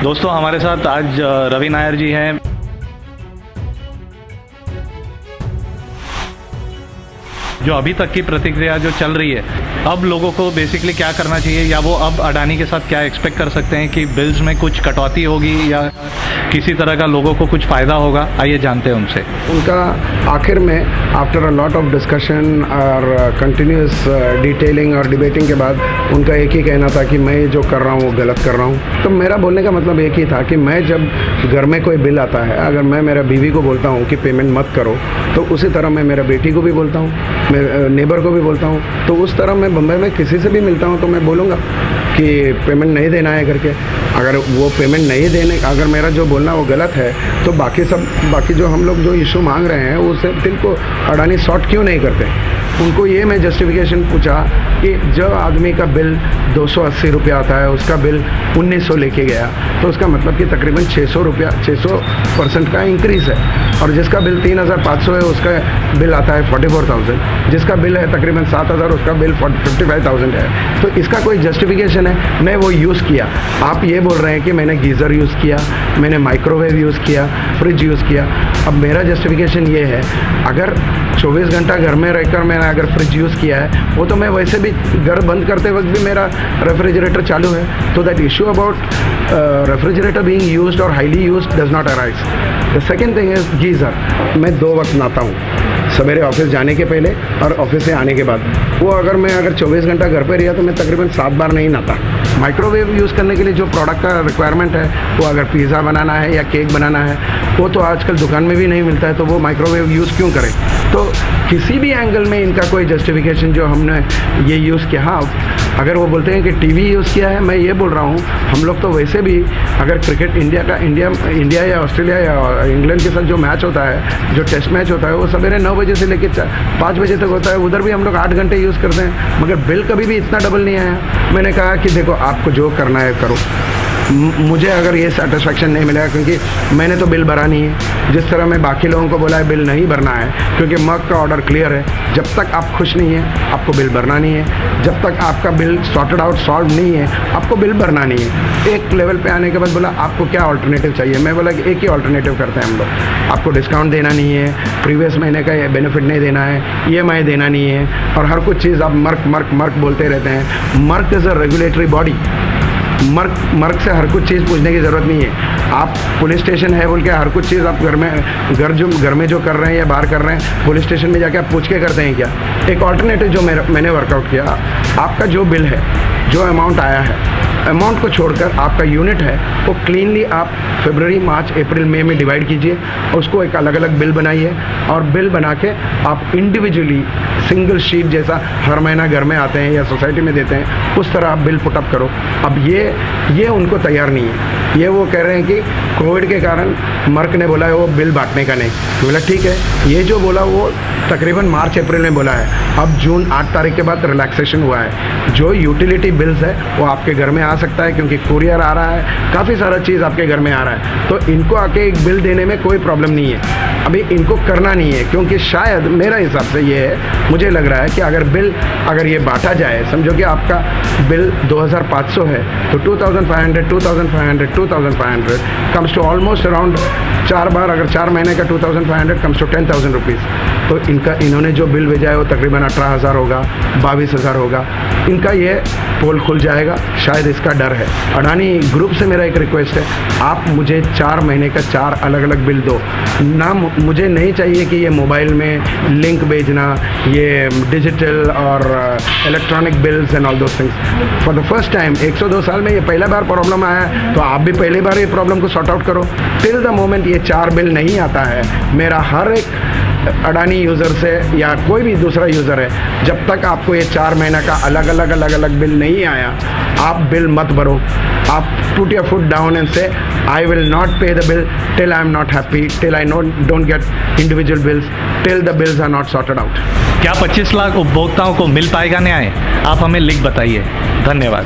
दोस्तों हमारे साथ आज रवि नायर जी हैं। जो अभी तक की प्रतिक्रिया जो चल रही है, अब लोगों को बेसिकली क्या करना चाहिए, या वो अब अडानी के साथ क्या एक्सपेक्ट कर सकते हैं कि बिल्स में कुछ कटौती होगी या किसी तरह का लोगों को कुछ फ़ायदा होगा, आइए जानते हैं उनसे। उनका आखिर में after a lot of discussion और कंटिन्यूस डिटेलिंग और डिबेटिंग के बाद उनका एक ही कहना था कि मैं जो कर रहा हूँ वो गलत कर रहा हूँ। तो मेरा बोलने का मतलब एक ही था कि मैं जब घर में कोई बिल आता है, अगर मैं मेरा बीवी को बोलता हूँ कि पेमेंट मत करो, तो उसी तरह मैं मेरा बेटी को भी बोलता हूँ, मैं नेबर को भी बोलता हूँ। तो उस तरह मैं बम्बई में किसी से भी मिलता हूँ तो मैं बोलूँगा कि पेमेंट नहीं देना है करके। अगर वो पेमेंट नहीं देने, अगर मेरा जो बोलना वो गलत है, तो बाकी जो हम लोग जो इशू मांग रहे हैं उसे दिल को अडानी सॉर्ट क्यों नहीं करते। उनको ये मैं जस्टिफिकेशन पूछा कि जो आदमी का बिल 280 रुपया आता है, उसका बिल 1900 लेके गया, तो उसका मतलब कि तकरीबन 600% का इंक्रीज़ है। और जिसका बिल 3500 है उसका बिल आता है 44,000, जिसका बिल है तकरीबन 7,000 उसका बिल 55,000 है। तो इसका कोई जस्टिफिकेशन है? मैं वो यूज़ किया। आप ये बोल रहे हैं कि मैंने गीज़र यूज़ किया, मैंने माइक्रोवेव यूज़ किया, फ्रिज यूज़ किया। अब मेरा जस्टिफिकेशन ये है, अगर 24 घंटा घर में रहकर मैंने अगर फ्रिज यूज़ किया है, वो तो मैं वैसे भी घर बंद करते वक्त भी मेरा रेफ्रिजरेटर चालू है। तो that issue about refrigerator being used और highly used does not arise. The second thing is geyser. मैं 2 वक्त नहाता हूँ, सवेरे ऑफिस जाने के पहले और ऑफिस से आने के बाद। वो अगर 24 घंटा घर पे रहा तो मैं तकरीबन 7 बार नहीं नहाता। माइक्रोवेव यूज़ करने के लिए जो प्रोडक्ट का रिक्वायरमेंट है, वो अगर पिज़्ज़ा बनाना है या केक बनाना है, वो तो आजकल दुकान में भी नहीं मिलता है, तो वो माइक्रोवेव यूज़ क्यों करें। तो किसी भी एंगल में इनका कोई जस्टिफिकेशन जो हमने ये यूज़ किया। हाँ, अगर वो बोलते हैं कि टीवी यूज़ किया है, मैं ये बोल रहा हूँ, हम लोग तो वैसे भी अगर क्रिकेट इंडिया या ऑस्ट्रेलिया या इंग्लैंड के साथ जो मैच होता है, जो टेस्ट मैच होता है, वो सवेरे 9 बजे से लेकर 5 बजे तक होता है। उधर भी हम लोग 8 घंटे यूज़ करते हैं, मगर बिल कभी भी इतना डबल नहीं आया। मैंने कहा कि देखो, आपको जो करना है करो, मुझे अगर ये सेटिस्फेक्शन नहीं मिलेगा, क्योंकि मैंने तो बिल भरा नहीं है। जिस तरह मैं बाकी लोगों को बोला है बिल नहीं भरना है, क्योंकि मर्क का ऑर्डर क्लियर है, जब तक आप खुश नहीं हैं आपको बिल भरना नहीं है। जब तक आपका बिल सॉल्व नहीं है आपको बिल भरना नहीं है। एक लेवल पे आने के बाद बोला आपको क्या अल्टरनेटिव चाहिए। मैं बोला कि एक ही अल्टरनेटिव करते हैं हम लोग, आपको डिस्काउंट देना नहीं है, प्रीवियस महीने का बेनिफिट नहीं देना है, EMI देना नहीं है, और हर कुछ चीज़ आप मर्क बोलते रहते हैं। MERC is a regulatory body. MERC से हर कुछ चीज़ पूछने की ज़रूरत नहीं है। आप पुलिस स्टेशन है बोल के हर कुछ चीज़ आप घर में जो कर रहे हैं या बाहर कर रहे हैं, पुलिस स्टेशन में जाके आप पूछ के करते हैं क्या। एक ऑल्टरनेटिव जो मैंने वर्कआउट किया, आपका जो बिल है, जो अमाउंट आया है, अमाउंट को छोड़कर आपका यूनिट है वो क्लीनली आप फरवरी, मार्च, अप्रैल, मई में डिवाइड कीजिए, उसको एक अलग अलग बिल बनाइए, और बिल बना के आप इंडिविजुअली सिंगल शीट जैसा हर महीना घर में आते हैं या सोसाइटी में देते हैं, उस तरह आप बिल पुटअप करो। अब ये उनको तैयार नहीं है। ये वो कह रहे हैं कि कोविड के कारण मर्क ने बोला है वो बिल बांटने का नहीं। तो बोला ठीक है, ये जो बोला वो तकरीबन मार्च अप्रैल में बोला है। अब जून 8 तारीख के बाद रिलैक्सेशन हुआ है। जो यूटिलिटी बिल्स है वो आपके घर में आ सकता है, क्योंकि कुरियर आ रहा है, काफ़ी सारा चीज़ आपके घर में आ रहा है। तो इनको आके एक बिल देने में कोई प्रॉब्लम नहीं है। अभी इनको करना नहीं है, क्योंकि शायद मेरा हिसाब से ये है, मुझे लग रहा है कि अगर ये बांटा जाए, समझो कि आपका बिल 2,500 है, तो 2,500 कम्स टू ऑलमोस्ट अराउंड 4 बार, अगर 4 महीने का 2,500 कम्स टू 10,000 रुपीज़। तो इन्होंने जो बिल भेजा है वो तकरीबन 18,000 होगा, 22,000 होगा। इनका ये पोल खुल जाएगा, शायद इसका डर है। अडानी ग्रुप से मेरा एक रिक्वेस्ट है, आप मुझे 4 महीने का 4 अलग अलग बिल दो ना। मुझे नहीं चाहिए कि ये मोबाइल में लिंक भेजना, ये डिजिटल और electronic bills and all those things. For the first time 102 साल में ये पहला बार प्रॉब्लम आया, तो आप भी पहली बार ये प्रॉब्लम को सॉर्ट आउट करो। टिल द मोमेंट ये 4 बिल नहीं आता है, मेरा हर एक अडानी यूज़र से या कोई भी दूसरा यूज़र है, जब तक आपको ये 4 महीना का अलग अलग बिल नहीं आया, आप बिल मत भरो। आप put your foot down and say I will not pay the bill till I am not happy, till I don't get individual bills, till the bills are not sorted out. क्या 25 लाख उपभोक्ताओं को मिल पाएगा न्याय? आप हमें लिख बताइए। धन्यवाद।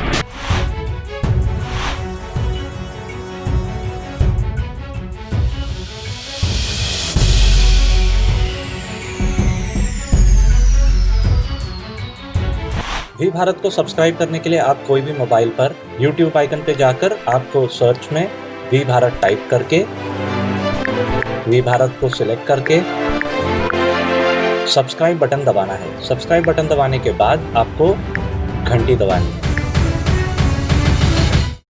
वी भारत को सब्सक्राइब करने के लिए आप कोई भी मोबाइल पर YouTube आइकन पे जाकर आपको सर्च में वी भारत टाइप करके वी भारत को सिलेक्ट करके सब्सक्राइब बटन दबाना है। सब्सक्राइब बटन दबाने के बाद आपको घंटी दबानी है।